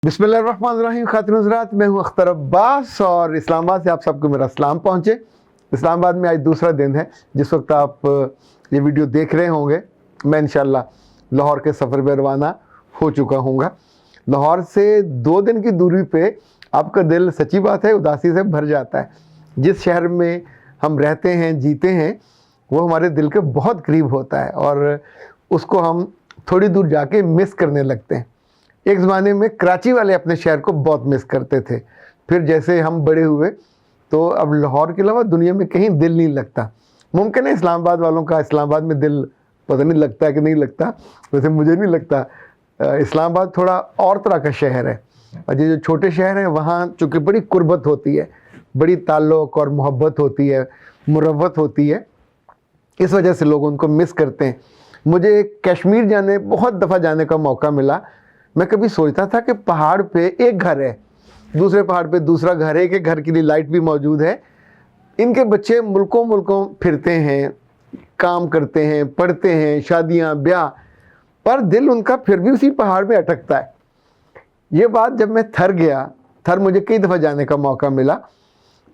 बिस्मिल्लाहिर्रहमानिर्रहीम। खातिन हज़रात, मैं हूँ अख्तर अब्बास और इस्लामाबाद से आप सबको मेरा सलाम पहुँचे। इस्लामाबाद में आज दूसरा दिन है। जिस वक्त आप ये वीडियो देख रहे होंगे, मैं इंशाल्लाह लाहौर के सफ़र पर रवाना हो चुका हूँगा। लाहौर से 2 दिन की दूरी पे आपका दिल सच्ची बात है उदासी से भर जाता है। जिस शहर में हम रहते हैं, जीते हैं, वो हमारे दिल के बहुत करीब होता है और उसको हम थोड़ी दूर जाके मिस करने लगते हैं। एक ज़माने में कराची वाले अपने शहर को बहुत मिस करते थे। फिर जैसे हम बड़े हुए तो अब लाहौर के अलावा दुनिया में कहीं दिल नहीं लगता। मुमकिन है इस्लामाबाद वालों का इस्लामाबाद में दिल पता नहीं लगता है कि नहीं लगता, वैसे मुझे नहीं लगता। इस्लामाबाद थोड़ा और तरह का शहर है और ये जो छोटे शहर हैं वहाँ चूँकि बड़ी कुर्बत होती है, बड़ी ताल्लुक़ और मोहब्बत होती है, मुरव्वत होती है, इस वजह से लोग उनको मिस करते हैं। मुझे कश्मीर जाने बहुत दफ़ा जाने का मौका मिला। मैं कभी सोचता था कि पहाड़ पे एक घर है, दूसरे पहाड़ पे दूसरा घर है, एक घर के लिए लाइट भी मौजूद है। इनके बच्चे मुल्कों मुल्कों फिरते हैं, काम करते हैं, पढ़ते हैं, शादियां ब्याह, पर दिल उनका फिर भी उसी पहाड़ में अटकता है। ये बात जब मैं थर गया, थर मुझे कई दफ़ा जाने का मौका मिला,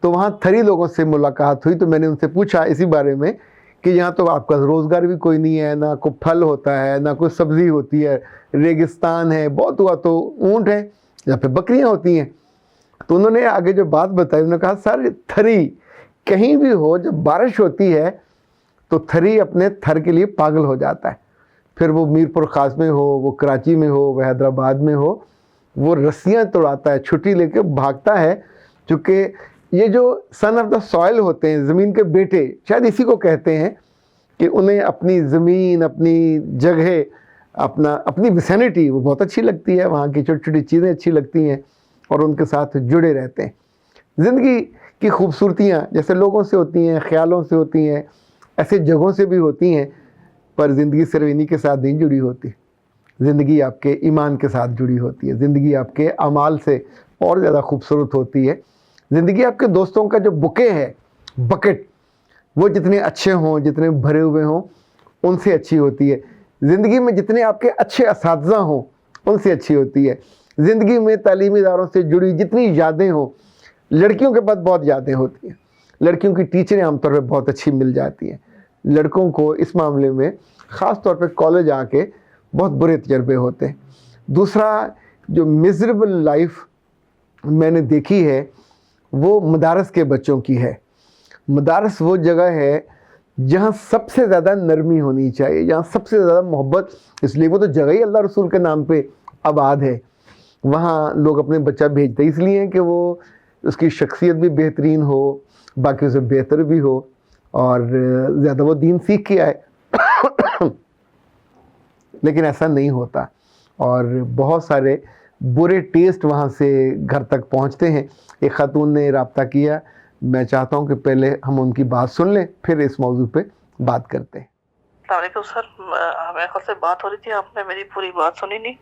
तो वहाँ थरी लोगों से मुलाकात हुई। तो मैंने उनसे पूछा इसी बारे में कि यहाँ तो आपका रोज़गार भी कोई नहीं है, ना कोई फल होता है, ना कोई सब्ज़ी होती है, रेगिस्तान है, बहुत हुआ तो ऊँट है या फिर बकरियाँ होती हैं। तो उन्होंने आगे जो बात बताई, उन्होंने कहा सर थरी कहीं भी हो, जब बारिश होती है तो थरी अपने थर के लिए पागल हो जाता है। फिर वो मीरपुर ख़ास में हो, वो कराची में हो, वो हैदराबाद में हो, वो रस्सियाँ तोड़ाता है, छुट्टी लेके भागता है। चूँकि ये जो सन ऑफ द सॉइल होते हैं, ज़मीन के बेटे, शायद इसी को कहते हैं कि उन्हें अपनी ज़मीन, अपनी जगह, अपनी विसिनिटी वो बहुत अच्छी लगती है, वहाँ की छोटी छोटी चीज़ें अच्छी लगती हैं और उनके साथ जुड़े रहते हैं। ज़िंदगी की खूबसूरतियाँ जैसे लोगों से होती हैं, ख़्यालों से होती हैं, ऐसे जगहों से भी होती हैं, पर ज़िंदगी सिर्फ इन्हीं के साथ नहीं जुड़ी होती। ज़िंदगी आपके ईमान के साथ जुड़ी होती है, ज़िंदगी आपके अमाल से और ज़्यादा खूबसूरत होती है। ज़िंदगी आपके दोस्तों का जो बुके है, बकेट, वो जितने अच्छे हों, जितने भरे हुए हों, उनसे अच्छी होती है। ज़िंदगी में जितने आपके अच्छे असातिज़ा हों, उनसे अच्छी होती है। ज़िंदगी में तालीमी इदारों से जुड़ी जितनी यादें हों, लड़कियों के पास बहुत यादें होती हैं। लड़कियों की टीचरें आमतौर पर बहुत अच्छी मिल जाती हैं। लड़कों को इस मामले में ख़ास तौर पे कॉलेज आके बहुत बुरे तजर्बे होते हैं। दूसरा जो मिज़रेबल लाइफ मैंने देखी है वो मदारस के बच्चों की है। मदारस वो जगह है जहाँ सबसे ज़्यादा नरमी होनी चाहिए, जहाँ सबसे ज़्यादा मोहब्बत, इसलिए वो तो जगह ही अल्लाह रसूल के नाम पे आबाद है। वहाँ लोग अपने बच्चा भेजते इसलिए कि वो उसकी शख्सियत भी बेहतरीन हो, बाकी उसे बेहतर भी हो और ज़्यादा वो दीन सीख के आए। लेकिन ऐसा नहीं होता और बहुत सारे बुरे टेस्ट वहाँ से घर तक पहुँचते हैं। एक खातून ने रब्ता किया, मैं चाहता हूँ कि पहले हम उनकी बात सुन लें, फिर इस मौजू पे बात करते हैं। अस्सलामुअलैकुम सर, मेरे ख्याल से बात हो रही थी, आपने मेरी पूरी बात सुनी नहीं।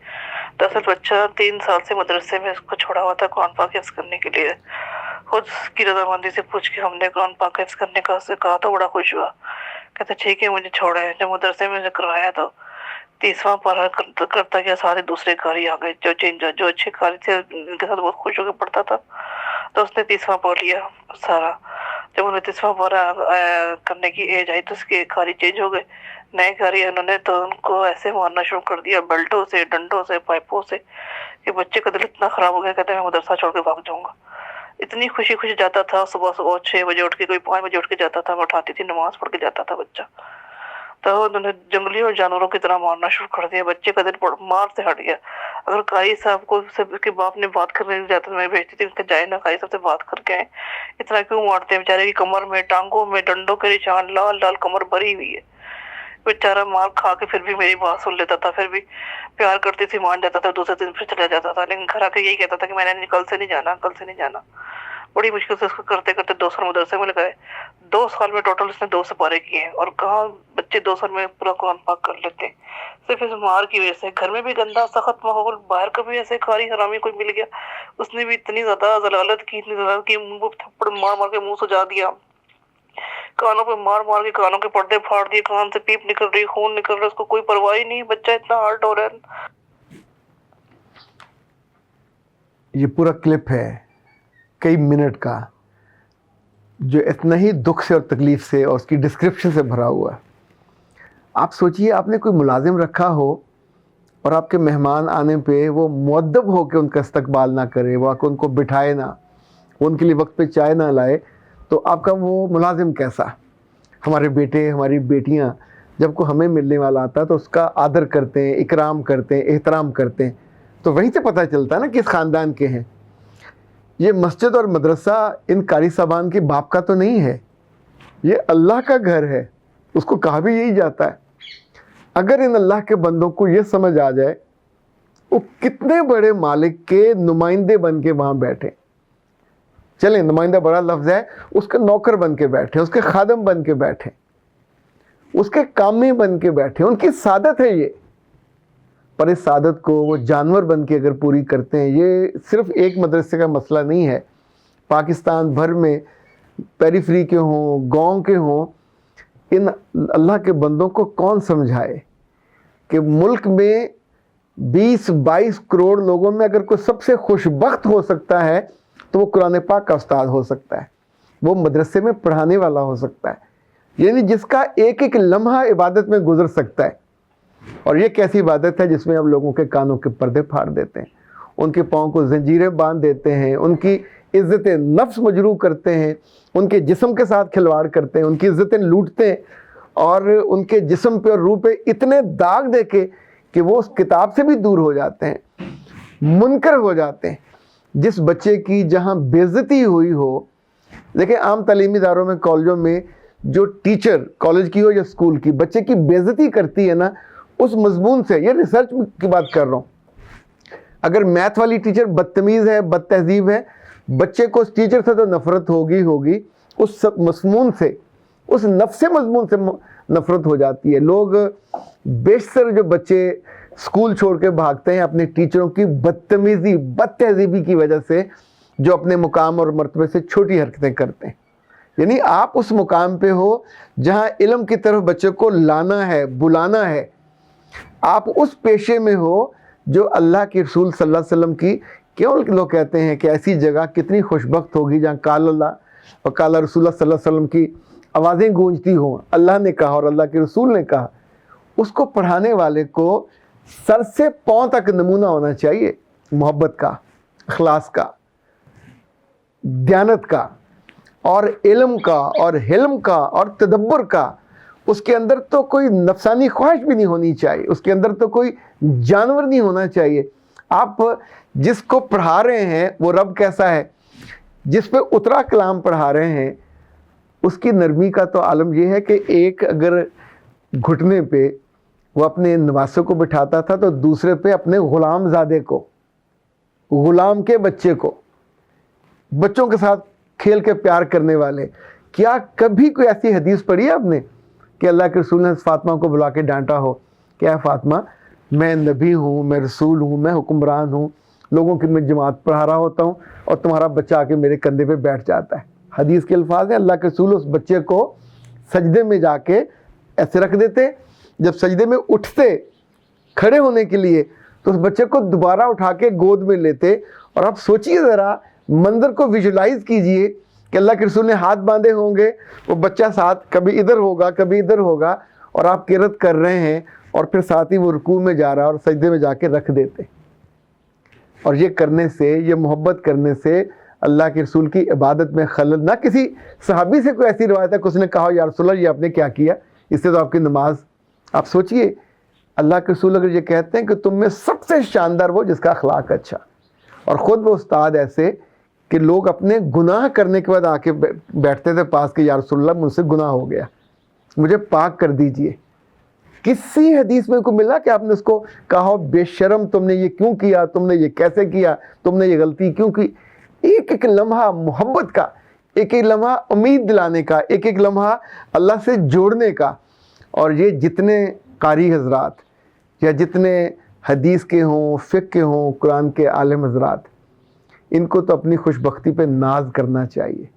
दरअसल बच्चा 3 साल से मदरसे में उसको छोड़ा हुआ था कुरान पाक हिफ्ज़ करने के लिए। खुद उसकी रजामंदी से पूछ के हमने कुरान पाक हिफ्ज़ करने का उससे कहा तो बड़ा खुश हुआ। कहते ठीक है मुझे छोड़ा है। जब मदरसे में करवाया तो 30वां पारा करता गया, सारे दूसरे कारी आ गए जो अच्छे कारी थे उनके साथ बहुत खुश होकर पढ़ता था। तो उसने 30वां पढ़ लिया सारा। जब उन्हें 30वां पारा करने की एज आई तो उसके कारी चेंज हो गए, नए कारी उन्होंने तो उनको ऐसे मारना शुरू कर दिया, बेल्टों से, डंडों से, पाइपों से, कि बच्चे का दिल इतना ख़राब हो गया, कहते मैं मदरसा छोड़ के भाग जाऊँगा। इतनी खुशी खुशी जाता था, सुबह सुबह 6 बजे उठ के, कोई 5 बजे उठ के जाता था, मैं उठाती थी, नमाज़ पढ़ के जाता था बच्चा। तो उन्होंने जंगली और जानवरों की तरह मारना शुरू कर दिया। बच्चे का दिल मार से हट गया। अगर कारी साहब को के बाप ने बात करने जाता तो मैं भेजती थी, उनके जाए ना कारी साहब से बात करके आए, इतना क्यों मारते हैं? बेचारे की कमर में, टांगों में डंडों के निशान, लाल लाल कमर भरी हुई है। बेचारा मार खा के फिर भी मेरी बात सुन लेता था, फिर भी प्यार करती थी, मान जाता था, दूसरे दिन फिर चला जाता था। लेकिन घर आके यही कहता था कि मैंने कल से नहीं जाना, कल से नहीं जाना। बड़ी मुश्किल से उसको करते करते 2 साल मदरसे में लगाए। 2 साल में टोटल उसने 2 सिपारे किए हैं। और कहाँ बच्चे 2 साल में पूरा कुरान पाक कर लेते हैं, सिर्फ इस मार की वजह से। घर में भी गंदा सख्त माहौल, बाहर का भी ऐसे कारी हरामी कोई मिल गया, उसने भी इतनी ज्यादा जलालत की, इतनी जलालत की, मुंह पे थप्पड़ मार मार के मुंह सजा दिया, कानों पे मार मार के कानों के पर्दे फाड़ दिए, कान से पीप निकल रही, खून निकल रहा है, उसको कोई परवाह ही नहीं। बच्चा इतना हर्ट हो रहा है। ये पूरा क्लिप है कई मिनट का, जो इतना ही दुख से और तकलीफ से और उसकी डिस्क्रिप्शन से भरा हुआ है। आप सोचिए, आपने कोई मुलाजिम रखा हो और आपके मेहमान आने पे वो मुअद्दब हो के उनका इस्तकबाल ना करे, वो आके उनको बिठाए ना, उनके लिए वक्त पे चाय ना लाए, तो आपका वो मुलाजिम कैसा? हमारे बेटे हमारी बेटियां जब को हमें मिलने वाला आता है तो उसका आदर करते हैं, इकराम करते हैं, एहतराम करते हैं, तो वहीं से पता चलता है ना किस ख़ानदान के हैं। ये मस्जिद और मदरसा इन कारी साबान के बाप का तो नहीं है, ये अल्लाह का घर है, उसको कहा भी यही जाता है। अगर इन अल्लाह के बंदों को ये समझ आ जाए, वो कितने बड़े मालिक के नुमाइंदे बन के वहाँ बैठे। चलें, नुमाइंदा बड़ा लफ्ज़ है, उसके नौकर बन के बैठे, उसके खादम बन के बैठे, उसके कामी बन के बैठे, उनकी सादत है ये। पर इस सादत को वो जानवर बन के अगर पूरी करते हैं, ये सिर्फ एक मदरसे का मसला नहीं है। पाकिस्तान भर में पेरीफ्री के हों, गांव के हों, इन अल्लाह के बंदों को कौन समझाए कि मुल्क में 20-22 करोड़ लोगों में अगर कोई सबसे खुशबख्त हो सकता है तो वो कुरान पाक का उस्ताद हो सकता है, वो मदरसे में पढ़ाने वाला हो सकता है, यानी जिसका एक एक लम्हा इबादत में गुजर सकता है। और ये कैसी इबादत है जिसमें अब लोगों के कानों के पर्दे फाड़ देते हैं, उनके पाँव को जंजीरें बांध देते हैं, उनकी इज़्ज़त नफ्स मजरूह करते हैं, उनके जिस्म के साथ खिलवाड़ करते हैं, उनकी इज़्ज़तें लूटते हैं और उनके जिस्म पे और रूह पे इतने दाग दे के कि वो उस किताब से भी दूर हो जाते हैं, मुनकर हो जाते हैं। जिस बच्चे की जहाँ बेइज्जती हुई हो, देखिए आम तालीमी इदारों में, कॉलेजों में जो टीचर, कॉलेज की हो या स्कूल की, बच्चे की बेइज्जती करती है ना, उस मजमून से, ये रिसर्च की बात कर रहा हूँ, अगर मैथ वाली टीचर बदतमीज़ है, बदतहजीब है, बच्चे को उस टीचर से तो नफ़रत होगी, उस मजमून से, उस नफ्से मजमून से नफ़रत हो जाती है। लोग बेशतर जो बच्चे स्कूल छोड़ के भागते हैं अपने टीचरों की बदतमीज़ी, बदतहजीबी की वजह से, जो अपने मुकाम और मर्तबे से छोटी हरकतें करते हैं। यानी आप उस मुकाम पे हो जहाँ इल्म की तरफ बच्चे को लाना है, बुलाना है, आप उस पेशे में हो जो अल्लाह के रसूल सल्लल्लाहु अलैहि वसल्लम की, क्यों लोग कहते हैं कि ऐसी जगह कितनी खुशबख्त होगी जहाँ काल अल्लाह और काला रसूल सल्लल्लाहु अलैहि वसल्लम की आवाज़ें गूंजती हों, अल्लाह ने कहा और अल्लाह के रसूल ने कहा। उसको पढ़ाने वाले को सर से पाँव तक नमूना होना चाहिए मोहब्बत का, अखलास का, दयानत का और इल्म का और हिल्म का और तदब्बर का। उसके अंदर तो कोई नफसानी ख्वाहिश भी नहीं होनी चाहिए, उसके अंदर तो कोई जानवर नहीं होना चाहिए। आप जिसको पढ़ा रहे हैं वो रब कैसा है, जिस पे उतरा कलाम पढ़ा रहे हैं, उसकी नरमी का तो आलम यह है कि एक अगर घुटने पे वो अपने नवासों को बिठाता था तो दूसरे पे अपने ग़ुलाम ज़ादे को, ग़ुलाम के बच्चे को, बच्चों के साथ खेल के प्यार करने वाले। क्या कभी कोई ऐसी हदीस पढ़ी है आपने कि अल्लाह के रसूल ने फातिमा को बुला के डांटा हो, क्या फातिमा, मैं नबी हूँ, मैं रसूल हूँ, मैं हुक्मरान हूँ, लोगों की मैं जमात पढ़ा रहा होता हूँ और तुम्हारा बच्चा आके मेरे कंधे पे बैठ जाता है। हदीस के अल्फाज हैं, अल्लाह के रसूल उस बच्चे को सजदे में जाके ऐसे रख देते, जब सजदे में उठते खड़े होने के लिए तो उस बच्चे को दोबारा उठा के गोद में लेते। और आप सोचिए ज़रा, मंजर को विजुलाइज कीजिए कि अल्लाह के रसूल ने हाथ बांधे होंगे, वो बच्चा साथ कभी इधर होगा कभी इधर होगा और आप किरत कर रहे हैं और फिर साथ ही वो रुकू में जा रहा है और सजदे में जाके रख देते। और ये करने से, ये मोहब्बत करने से अल्लाह के रसूल की इबादत में खलल ना। किसी सहाबी से कोई ऐसी रिवायत है कि उसने कहा या रसूल अल्लाह ये आपने क्या किया, इससे तो आपकी नमाज। आप सोचिए, अल्लाह के रसूल अगर ये कहते हैं कि तुम में सबसे शानदार वो जिसका अखलाक अच्छा, और ख़ुद वो उस्ताद ऐसे कि लोग अपने गुनाह करने के बाद आके बैठते थे पास कि या रसूल अल्लाह मुझसे गुनाह हो गया, मुझे पाक कर दीजिए। किसी हदीस में को मिला कि आपने उसको कहा बेशरम तुमने ये क्यों किया, तुमने ये कैसे किया, तुमने ये गलती क्यों की। एक एक लम्हा मोहब्बत का, एक एक लम्हा उम्मीद दिलाने का, एक एक लम्हा अल्लाह से जोड़ने का। और ये जितने कारी हजरात या जितने हदीस के हों, फ़िक़्ह के हों, कुरान के आलिम हजरात, इनको तो अपनी खुशबख्ती पे नाज करना चाहिए।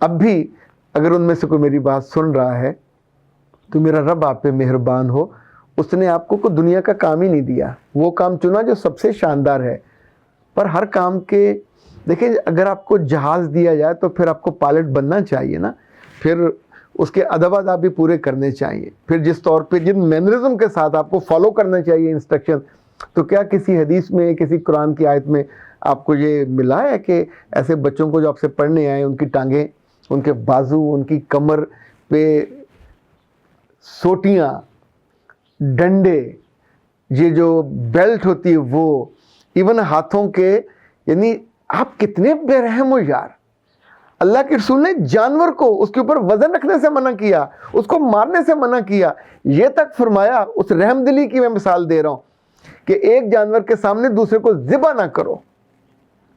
अब भी अगर उनमें से कोई मेरी बात सुन रहा है तो मेरा रब आप पे मेहरबान हो, उसने आपको कोई दुनिया का काम ही नहीं दिया, वो काम चुना जो सबसे शानदार है। پر ہر کام کے دیکھیں اگر آپ کو جہاز دیا جائے تو پھر آپ کو پائلٹ بننا چاہیے نا, پھر اس کے ادب آداب بھی پورے کرنے چاہیے, پھر جس طور پہ جن مینرزم کے ساتھ آپ کو فالو کرنا چاہیے انسٹرکشن, تو کیا کسی حدیث میں کسی قرآن کی آیت میں آپ کو یہ ملا ہے کہ ایسے بچوں کو جو آپ سے پڑھنے آئے ان کی ٹانگیں, ان کے بازو, ان کی کمر پہ سوٹیاں, ڈنڈے, یہ جو بیلٹ ہوتی ہے وہ, ایون ہاتھوں کے, یعنی آپ کتنے بے رحم ہو یار. اللہ کے رسول نے جانور کو اس کے اوپر وزن رکھنے سے منع کیا, اس کو مارنے سے منع کیا, یہ تک فرمایا, اس رحم دلی کی میں مثال دے رہا ہوں کہ ایک جانور کے سامنے دوسرے کو ذبح نہ کرو.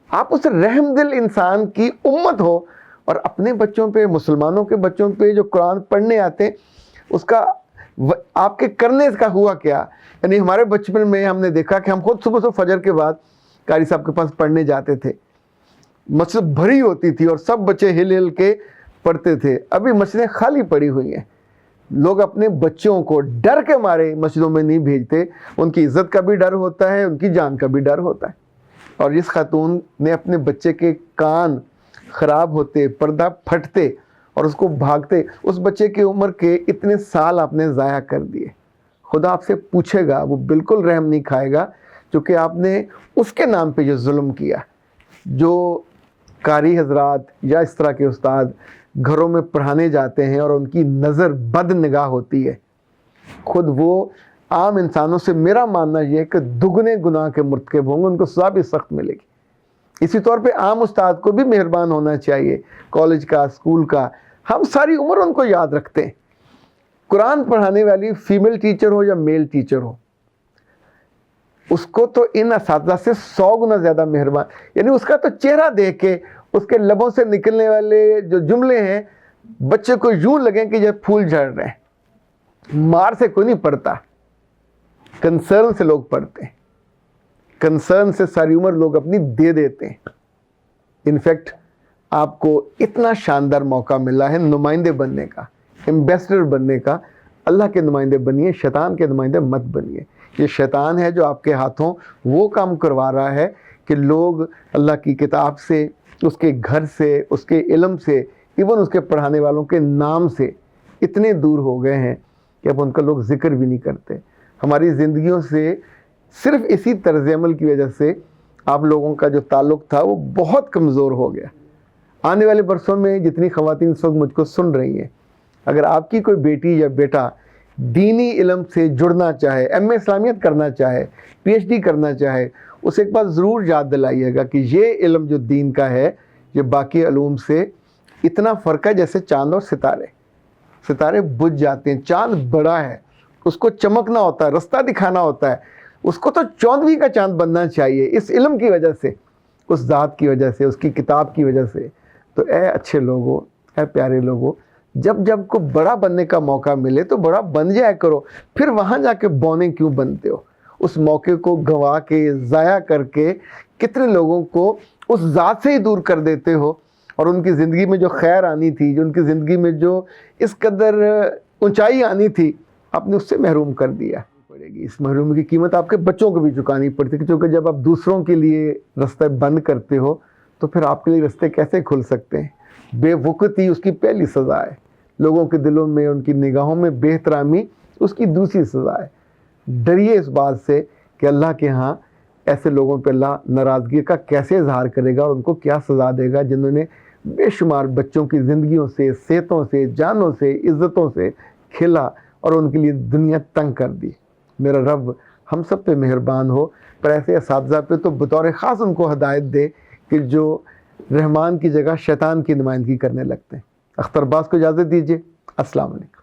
آپ اس رحم دل انسان کی امت ہو اور اپنے بچوں پہ, مسلمانوں کے بچوں پہ جو قرآن پڑھنے آتے ہیں, اس کا آپ کے کرنے کا ہوا کیا. یعنی ہمارے بچپن میں ہم نے دیکھا کہ ہم خود صبح سے فجر کے بعد قاری صاحب کے پاس پڑھنے جاتے تھے, مسجد بھری ہوتی تھی اور سب بچے ہل ہل کے پڑھتے تھے. ابھی مسجدیں خالی پڑی ہوئی ہیں, لوگ اپنے بچوں کو ڈر کے مارے مسجدوں میں نہیں بھیجتے. ان کی عزت کا بھی ڈر ہوتا ہے, ان کی جان کا بھی ڈر ہوتا ہے. اور اس خاتون نے اپنے بچے کے کان خراب ہوتے, پردہ پھٹتے اور اس کو بھاگتے, اس بچے کی عمر کے اتنے سال آپ نے ضائع کر دیے. خدا آپ سے پوچھے گا, وہ بالکل رحم نہیں کھائے گا, کیونکہ آپ نے اس کے نام پہ جو ظلم کیا. جو قاری حضرات یا اس طرح کے استاد گھروں میں پڑھانے جاتے ہیں اور ان کی نظر بد نگاہ ہوتی ہے, خود وہ عام انسانوں سے میرا ماننا یہ ہے کہ دگنے گناہ کے مرتکب ہوں گے, ان کو سزا بھی سخت ملے گی. اسی طور پہ عام استاد کو بھی مہربان ہونا چاہیے, کالج کا, اسکول کا. ہم ساری عمر ان کو یاد رکھتے ہیں. قرآن پڑھانے والی فیمیل ٹیچر ہو یا میل ٹیچر ہو, اس کو تو ان اساتذہ سے 100 گنا زیادہ مہربان, یعنی اس کا تو چہرہ دیکھ کے اس کے لبوں سے نکلنے والے جو جملے ہیں بچے کو یوں لگیں کہ یہ پھول جھڑ رہے ہیں. مار سے کوئی نہیں پڑھتا, کنسرن سے لوگ پڑھتے ہیں, کنسرن سے ساری عمر لوگ اپنی دے دیتے ہیں. انفیکٹ آپ کو اتنا شاندار موقع ملا ہے نمائندے بننے کا, ایمبیسڈر بننے کا. اللہ کے نمائندے بنیے, شیطان کے نمائندے مت بنیے. یہ شیطان ہے جو آپ کے ہاتھوں وہ کام کروا رہا ہے کہ لوگ اللہ کی کتاب سے, اس کے گھر سے, اس کے علم سے, ایون اس کے پڑھانے والوں کے نام سے اتنے دور ہو گئے ہیں کہ اب ان کا لوگ ذکر بھی نہیں کرتے. ہماری زندگیوں سے صرف اسی طرز عمل کی وجہ سے آپ لوگوں کا جو تعلق تھا وہ بہت کمزور ہو گیا. آنے والے برسوں میں جتنی خواتین اس وقت مجھ کو سن رہی ہیں, اگر آپ کی کوئی بیٹی یا بیٹا دینی علم سے جڑنا چاہے, ایم اے اسلامیت کرنا چاہے, پی ایچ ڈی کرنا چاہے, اسے ایک بات ضرور یاد دلائیے گا کہ یہ علم جو دین کا ہے یہ باقی علوم سے اتنا فرق ہے جیسے چاند اور ستارے. ستارے بجھ جاتے ہیں, چاند بڑا ہے, اس کو چمکنا ہوتا ہے, رستہ دکھانا ہوتا ہے, اس کو تو 14ویں کا چاند بننا چاہیے اس علم کی وجہ سے, اس ذات کی وجہ سے, اس کی کتاب کی وجہ سے. تو اے اچھے لوگوں, اے پیارے لوگوں, جب کو بڑا بننے کا موقع ملے تو بڑا بن جایا کرو. پھر وہاں جا کے بونے کیوں بنتے ہو؟ اس موقع کو گنوا کے, ضائع کر کے کتنے لوگوں کو اس ذات سے ہی دور کر دیتے ہو, اور ان کی زندگی میں جو خیر آنی تھی, جو ان کی زندگی میں جو اس قدر اونچائی آنی تھی, آپ نے اس سے محروم کر دیا. پڑے گی اس محرومی کی قیمت آپ کے بچوں کو بھی چکانی پڑتی ہے, کیونکہ جب آپ دوسروں کے لیے رستے بند کرتے ہو تو پھر آپ کے لیے رستے کیسے کھل سکتے ہیں؟ بے وقتی اس کی پہلی سزا ہے, لوگوں کے دلوں میں, ان کی نگاہوں میں بے احترامی اس کی دوسری سزا ہے. ڈریے اس بات سے کہ اللہ کے ہاں ایسے لوگوں پہ اللہ ناراضگی کا کیسے اظہار کرے گا اور ان کو کیا سزا دے گا جنہوں نے بے شمار بچوں کی زندگیوں سے, صحتوں سے, جانوں سے, عزتوں سے کھیلا اور ان کے لیے دنیا تنگ کر دی. میرا رب ہم سب پہ مہربان ہو, پر ایسے اساتذہ پہ تو بطور خاص ان کو ہدایت دے کہ جو رحمان کی جگہ شیطان کی نمائندگی کرنے لگتے ہیں. اختر عباس کو اجازت دیجیے. السلام علیکم.